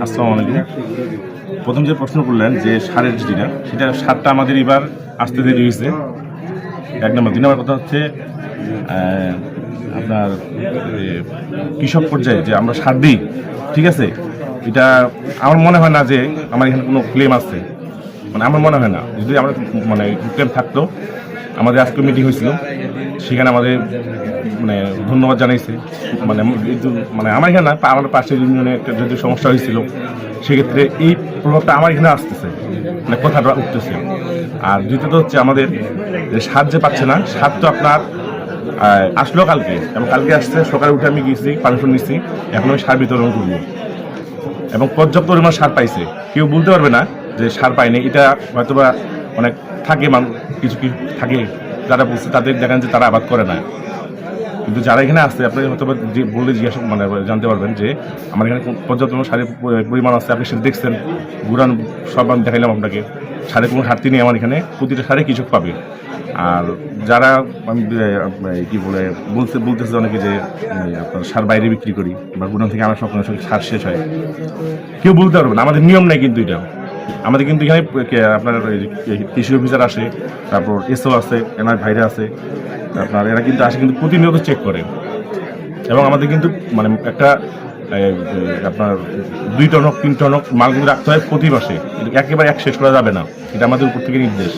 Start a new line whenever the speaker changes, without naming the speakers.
আসসালামু আলাইকুম। প্রথম যে প্রশ্ন করলেন যে সারের যেটা, সেটা সারটা আমাদের এবার আসতে দেরি হয়েছে, এক নম্বর। দুই নম্বর কথা হচ্ছে আপনার কৃষক পর্যায়ে যে আমরা সার দিই, ঠিক আছে, এটা আমার মনে হয় না যে আমার এখানে কোনো ক্লেম আছে, মানে আমার মনে হয় না। যদি আমরা মানে ক্লেম থাকতো, আমাদের আজকে মিটিং হয়েছিল, সেখানে আমাদের মানে ধন্যবাদ জানাইছে। মানে মানে আমার এখানে না, আমার পাশের ইউনিয়নে একটা যদি সমস্যা হয়েছিল, সেক্ষেত্রে এই প্রভাবটা আমার এখানে আসতেছে, মানে কথাটা উঠতেছে। আর দ্বিতীয়ত হচ্ছে আমাদের যে সার যে পাচ্ছে না, সার তো আপনার আসলো কালকে, এবং কালকে আসছে, সকালে উঠে আমি গিয়েছি, পারমিশন নিচ্ছি, এখন আমি সার বিতরণ করবো এবং পর্যাপ্ত পরিমাণ সার পাইছে। কেউ বলতে পারবে না যে সার পায়নি। এটা হয়তোবা অনেক থাকে, কিছু কিছু থাকে যারা বলছে, তাদের দেখেন যে তারা আবাদ করে না, কিন্তু যারা এখানে আসছে আপনি হয়তো বললে জিজ্ঞাসা মানে জানতে পারবেন যে আমার এখানে পর্যাপ্ত সারের পরিমাণ আছে। আপনি সেটা দেখছেন, গুড়ান সব আমি দেখাইলাম আপনাকে। সারে কোনো ঘাটতি নেই আমার এখানে, প্রতিটা সারে কৃষক পাবে। আর যারা আমি কি বলতেছে অনেকে যে আপনার সার বাইরে বিক্রি করি বা গুড়ান থেকে আমার সঙ্গে সার শেষ হয়, কেউ বলতে পারবে না। আমাদের নিয়ম নেই কিন্তু এটা। আমাদের কিন্তু এখানে আপনার কৃষি অফিসার আসে, তারপর এসও আছে, এনার ভাইরা আছে, আপনার এরা কিন্তু আসে, কিন্তু প্রতিনিয়ত চেক করে। এবং আমাদের কিন্তু মানে একটা আপনার 2 টন হোক 3 টন হোক মাল কিন্তু রাখতে হয় প্রতি মাসে। একেবারে শেষ করা যাবে না, এটা আমাদের উপর থেকে নির্দেশ।